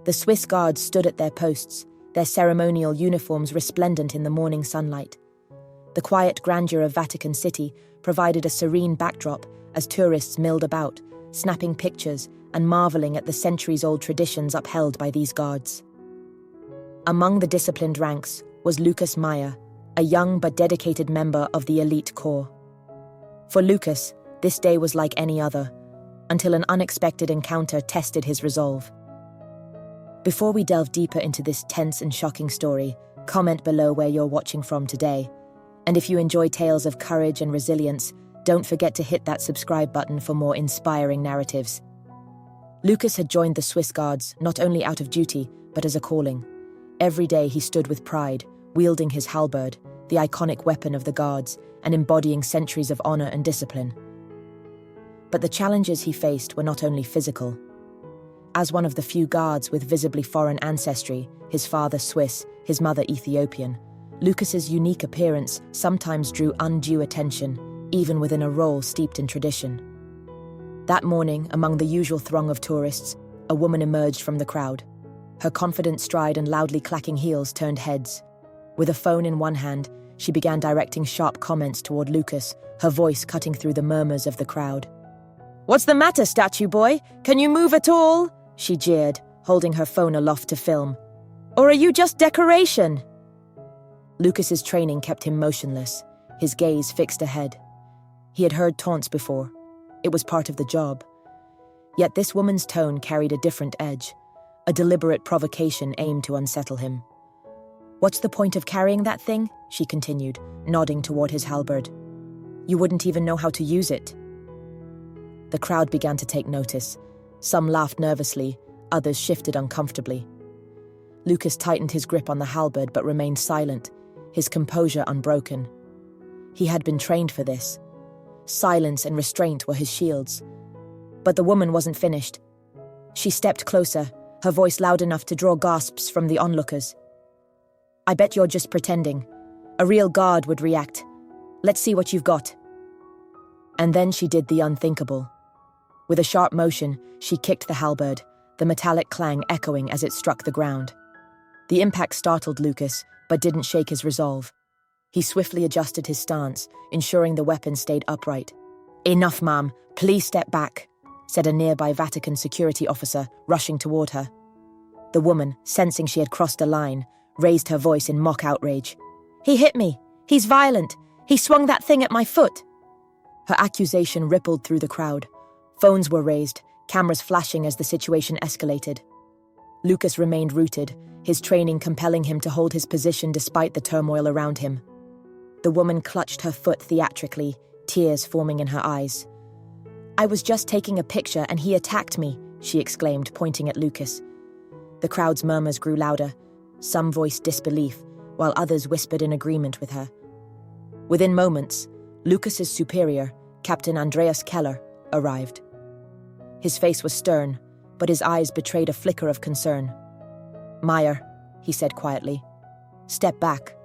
The Swiss guards stood at their posts, their ceremonial uniforms resplendent in the morning sunlight. The quiet grandeur of Vatican City provided a serene backdrop as tourists milled about, snapping pictures and marveling at the centuries-old traditions upheld by these guards. Among the disciplined ranks was Lucas Meyer, a young but dedicated member of the elite corps. For Lucas, this day was like any other, until an unexpected encounter tested his resolve. Before we delve deeper into this tense and shocking story, comment below where you're watching from today. And if you enjoy tales of courage and resilience, don't forget to hit that subscribe button for more inspiring narratives. Lucas had joined the Swiss Guards not only out of duty, but as a calling. Every day he stood with pride, wielding his halberd, the iconic weapon of the Guards, and embodying centuries of honor and discipline. But the challenges he faced were not only physical. As one of the few Guards with visibly foreign ancestry, his father Swiss, his mother Ethiopian, Lucas's unique appearance sometimes drew undue attention, even within a role steeped in tradition. That morning, among the usual throng of tourists, a woman emerged from the crowd. Her confident stride and loudly clacking heels turned heads. With a phone in one hand, she began directing sharp comments toward Lucas, her voice cutting through the murmurs of the crowd. "What's the matter, statue boy? Can you move at all?" she jeered, holding her phone aloft to film. "Or are you just decoration?" Lucas's training kept him motionless, his gaze fixed ahead. He had heard taunts before. It was part of the job. Yet this woman's tone carried a different edge, a deliberate provocation aimed to unsettle him. "What's the point of carrying that thing?" she continued, nodding toward his halberd. "You wouldn't even know how to use it." The crowd began to take notice. Some laughed nervously, others shifted uncomfortably. Lucas tightened his grip on the halberd but remained silent, his composure unbroken. He had been trained for this. Silence and restraint were his shields. But the woman wasn't finished. She stepped closer, her voice loud enough to draw gasps from the onlookers. "I bet you're just pretending. A real guard would react. Let's see what you've got." And then she did the unthinkable. With a sharp motion, she kicked the halberd, the metallic clang echoing as it struck the ground. The impact startled Lucas, but didn't shake his resolve. He swiftly adjusted his stance, ensuring the weapon stayed upright. "Enough, ma'am. Please step back," said a nearby Vatican security officer, rushing toward her. The woman, sensing she had crossed a line, raised her voice in mock outrage. "He hit me. He's violent. He swung that thing at my foot." Her accusation rippled through the crowd. Phones were raised, cameras flashing as the situation escalated. Lucas remained rooted, his training compelling him to hold his position despite the turmoil around him. The woman clutched her foot theatrically, tears forming in her eyes. "I was just taking a picture and he attacked me," she exclaimed, pointing at Lucas. The crowd's murmurs grew louder. Some voiced disbelief, while others whispered in agreement with her. Within moments, Lucas's superior, Captain Andreas Keller, arrived. His face was stern, but his eyes betrayed a flicker of concern. "Meyer," he said quietly, "step back.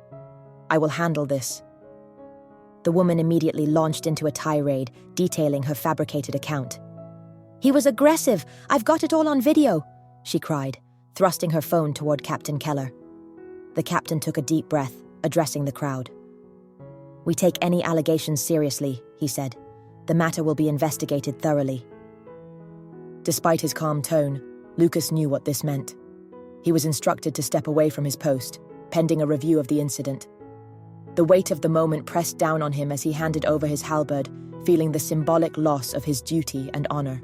I will handle this." The woman immediately launched into a tirade, detailing her fabricated account. "He was aggressive. I've got it all on video," she cried, thrusting her phone toward Captain Keller. The captain took a deep breath, addressing the crowd. "We take any allegations seriously," he said. "The matter will be investigated thoroughly." Despite his calm tone, Lucas knew what this meant. He was instructed to step away from his post, pending a review of the incident. The weight of the moment pressed down on him as he handed over his halberd, feeling the symbolic loss of his duty and honor.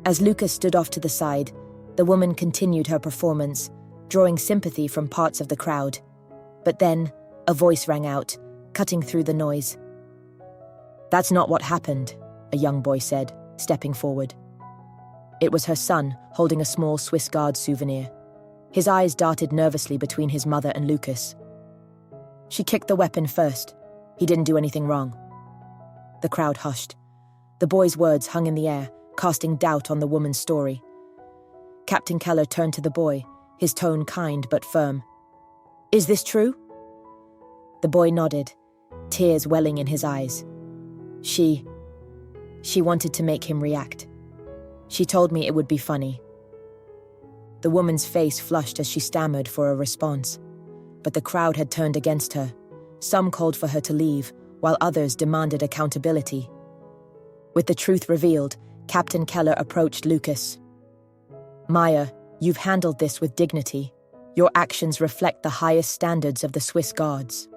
As Lucas stood off to the side, the woman continued her performance, drawing sympathy from parts of the crowd. But then, a voice rang out, cutting through the noise. "That's not what happened," a young boy said, stepping forward. It was her son, holding a small Swiss Guard souvenir. His eyes darted nervously between his mother and Lucas. "She kicked the weapon first. He didn't do anything wrong." The crowd hushed. The boy's words hung in the air, casting doubt on the woman's story. Captain Keller turned to the boy, his tone kind but firm. "Is this true?" The boy nodded, tears welling in his eyes. She wanted to make him react. She told me it would be funny." The woman's face flushed as she stammered for a response. But the crowd had turned against her. Some called for her to leave, while others demanded accountability. With the truth revealed, Captain Keller approached Lucas. "Maya, you've handled this with dignity. Your actions reflect the highest standards of the Swiss Guards."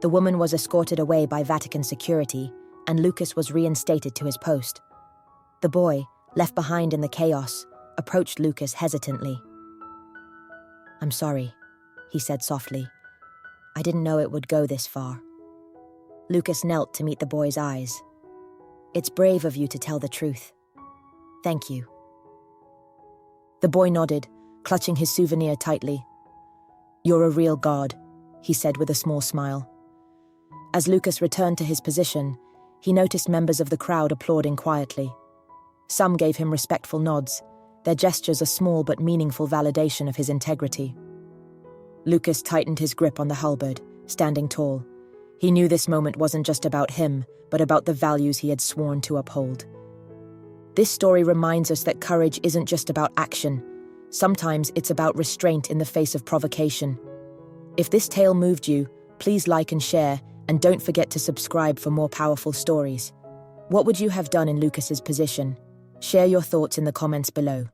The woman was escorted away by Vatican security, and Lucas was reinstated to his post. The boy, left behind in the chaos, approached Lucas hesitantly. "I'm sorry," he said softly. "I didn't know it would go this far." Lucas knelt to meet the boy's eyes. "It's brave of you to tell the truth. Thank you." The boy nodded, clutching his souvenir tightly. "You're a real guard," he said with a small smile. As Lucas returned to his position, he noticed members of the crowd applauding quietly. Some gave him respectful nods, their gestures a small but meaningful validation of his integrity. Lucas tightened his grip on the halberd, standing tall. He knew this moment wasn't just about him, but about the values he had sworn to uphold. This story reminds us that courage isn't just about action. Sometimes it's about restraint in the face of provocation. If this tale moved you, please like and share, and don't forget to subscribe for more powerful stories. What would you have done in Lucas's position? Share your thoughts in the comments below.